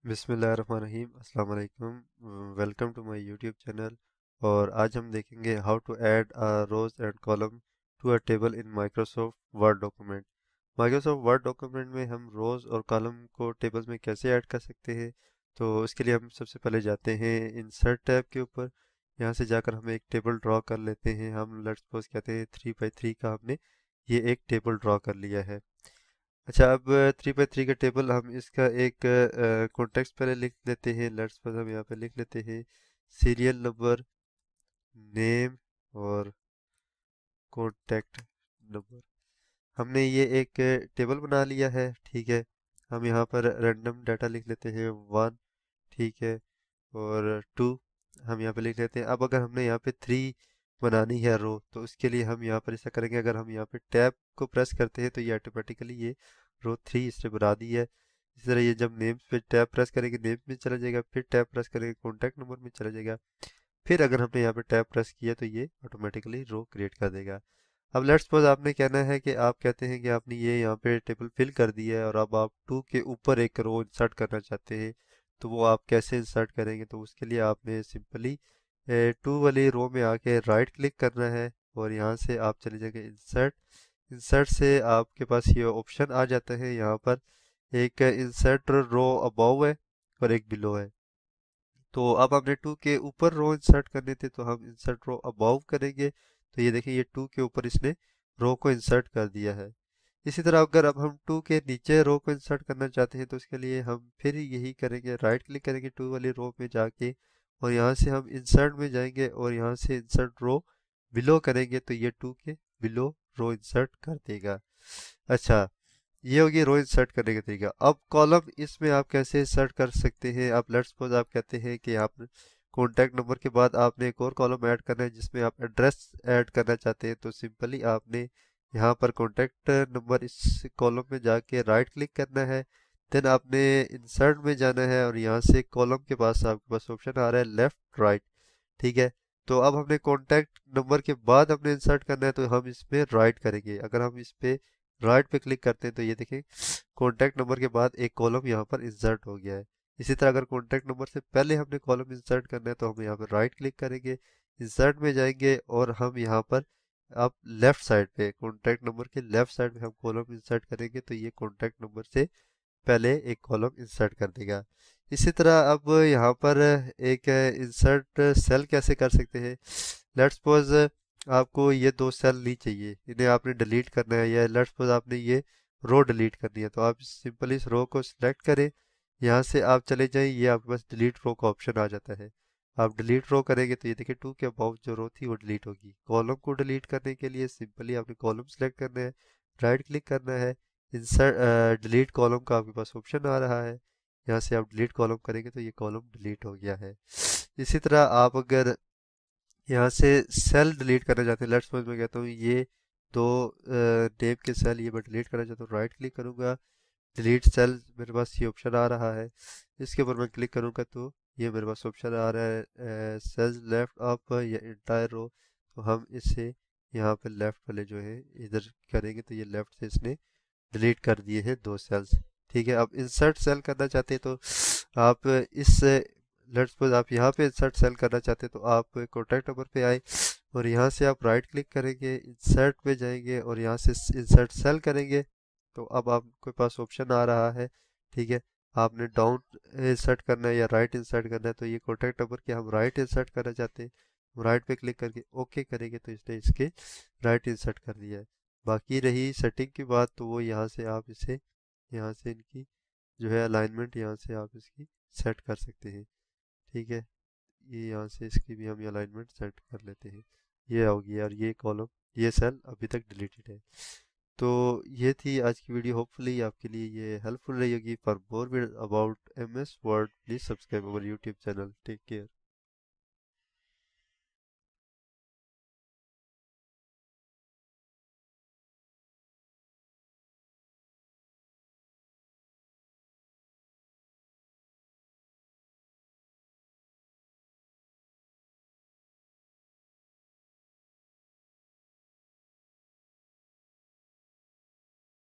बिस्मिल्लाहिर्रहमानिर्रहीम अस्सलाम वालेकुम। Welcome to my YouTube channel. और आज हम देखेंगे how to add rows and column to a table in Microsoft Word document. Microsoft Word document में हम रोज और कॉलम को टेबल्स में कैसे ऐड कर सकते हैं। तो इसके लिए हम सबसे पहले जाते हैं इंसर्ट टैब के ऊपर। यहाँ से जाकर हम एक टेबल ड्रॉ कर लेते हैं। हम लेट्स सपोज कहते हैं 3 बाई 3 का हमने ये एक टेबल ड्रॉ कर लिया है। अच्छा, अब 3 बाई 3 का टेबल हम इसका एक कॉन्टेक्स्ट पहले लिख लेते हैं। लेट्स सपोज हम यहाँ पे लिख लेते हैं सीरियल नंबर, नेम और कॉन्टेक्ट नंबर। हमने ये एक टेबल बना लिया है, ठीक है। हम यहाँ पर रैंडम डाटा लिख लेते हैं 1, ठीक है, और 2 हम यहाँ पे लिख लेते हैं। अब अगर हमने यहाँ पे 3 बनानी है रो, तो उसके लिए हम यहाँ पर ऐसा करेंगे, अगर हम यहाँ पे टैब को प्रेस करते हैं तो ये ऑटोमेटिकली ये रो 3 इसने बना दी है। इसी तरह ये जब नेम पे टैब प्रेस करेंगे नेम में चला जाएगा, फिर टैब प्रेस करेंगे कॉन्टैक्ट नंबर में चला जाएगा, फिर अगर हमने यहाँ पे टैब प्रेस किया तो ये ऑटोमेटिकली रो क्रिएट कर देगा। अब लेट्स सपोज आपने कहना है कि आप कहते हैं कि आपने ये यहाँ पे टेबल फिल कर दिया है और अब आप 2 के ऊपर एक रो इंसर्ट करना चाहते हैं। तो वो आप कैसे इंसर्ट करेंगे, तो उसके लिए आपने सिंपली 2 वाली रो में आके राइट क्लिक करना है और यहाँ से आप चले जाएंगे इंसर्ट। इंसर्ट से आपके पास ये ऑप्शन आ जाता है। यहाँ पर एक इंसर्ट रो अबव है और एक बिलो है। तो अब हमने 2 के ऊपर रो इंसर्ट करने थे तो हम इंसर्ट रो अबव करेंगे। तो ये देखिए ये 2 के ऊपर इसने रो को इंसर्ट कर दिया है। इसी तरह अगर अब हम 2 के नीचे रो को इंसर्ट करना चाहते हैं तो उसके लिए हम फिर यही करेंगे, राइट क्लिक करेंगे 2 वाली रो में जाके और यहाँ से हम इंसर्ट में जाएंगे और यहाँ से इंसर्ट रो बिलो करेंगे तो ये 2 के बिलो रो इंसर्ट कर देगा। अच्छा, ये होगी रो इंसर्ट करने का तरीका। अब कॉलम इसमें आप कैसे इंसर्ट कर सकते हैं। आप लेट्स सपोज आप कहते हैं कि आप कॉन्टैक्ट नंबर के बाद आपने एक और कॉलम ऐड करना है जिसमें आप एड्रेस ऐड करना चाहते हैं। तो सिंपली आपने यहाँ पर कॉन्टैक्ट नंबर इस कॉलम में जाके राइट क्लिक करना है। देन आपने इंसर्ट में जाना है और यहाँ से कॉलम के पास आपके पास ऑप्शन आ रहा है लेफ्ट राइट, ठीक है। तो अब हमने कॉन्टैक्ट नंबर के बाद हमने इंसर्ट करना है तो हम इसमें राइट करेंगे। अगर हम इस पे राइट पे क्लिक करते हैं तो ये देखें कॉन्टैक्ट नंबर के बाद एक कॉलम यहाँ पर इंसर्ट हो गया है। इसी तरह अगर कॉन्टैक्ट नंबर से पहले हमने कॉलम इंसर्ट करना है तो हम यहाँ पर राइट क्लिक करेंगे, इंसर्ट में जाएंगे और हम यहाँ पर अब लेफ्ट साइड पे कॉन्टैक्ट नंबर के लेफ्ट साइड में हम कॉलम इंसर्ट करेंगे तो ये कॉन्टैक्ट नंबर से पहले एक कॉलम इंसर्ट कर देगा। इसी तरह अब यहाँ पर एक इंसर्ट सेल कैसे कर सकते हैं। लेट्स सपोज आपको ये 2 सेल नहीं चाहिए, इन्हें आपने डिलीट करना है, या लेट्स सपोज आपने ये रो डिलीट करनी है। तो आप सिंपली इस रो को सिलेक्ट करें, यहाँ से आप चले जाएं, ये आपके पास डिलीट रो का ऑप्शन आ जाता है। आप डिलीट रो करेंगे तो ये देखिए 2 के अबाउ जो रो थी वो डिलीट होगी। कॉलम को डिलीट करने के लिए सिंपली आपने कॉलम सेलेक्ट करना है, राइट क्लिक करना है, इंसर्ट डिलीट कॉलम का आपके पास ऑप्शन आ रहा है। यहाँ से आप डिलीट कॉलम करेंगे तो ये कॉलम डिलीट हो गया है। इसी तरह आप अगर यहाँ से सेल डिलीट करना चाहते हैं, लेट्स सपोज मैं कहता हूँ ये 2 नेम के सेल ये मैं डिलीट करना चाहता हूँ, राइट क्लिक करूँगा, डिलीट सेल मेरे पास ये ऑप्शन आ रहा है। इसके ऊपर मैं क्लिक करूँगा तो ये मेरे पास ऑप्शन आ रहा है सेल्स लेफ्ट अप या इंटायर रो। तो हम इसे यहाँ पे लेफ्ट वाले जो है इधर करेंगे तो ये लेफ्ट से इसने डिलीट कर दिए हैं 2 सेल्स, ठीक है। अब इंसर्ट सेल करना चाहते हैं तो आप इस लेट्स सपोज आप यहाँ पे इंसर्ट सेल करना चाहते हैं तो आप कॉन्टैक्ट नंबर पे आए और यहाँ से आप राइट क्लिक करेंगे, इंसर्ट पे जाएंगे और यहाँ से इंसर्ट सेल करेंगे। तो अब आपके पास ऑप्शन आ रहा है, ठीक है। आपने डाउन इंसर्ट करना है या राइट इंसर्ट करना है, तो ये कॉन्टैक्ट नंबर के हम राइट इंसर्ट करना चाहते हैं, राइट पे क्लिक करके ओके करेंगे तो इसने इसके राइट इंसर्ट कर दिया है। बाकी रही सेटिंग की बात तो वो यहाँ से आप इसे यहाँ से इनकी जो है अलाइनमेंट यहाँ से आप इसकी सेट कर सकते हैं, ठीक है। ये यहाँ से इसकी भी हम अलाइनमेंट सेट कर लेते हैं। ये होगी और ये कॉलम ये सेल अभी तक डिलीटेड है। तो ये थी आज की वीडियो। होपफुली आपके लिए ये हेल्पफुल रहेगी। For more video about MS Word please subscribe our YouTube channel. Take care.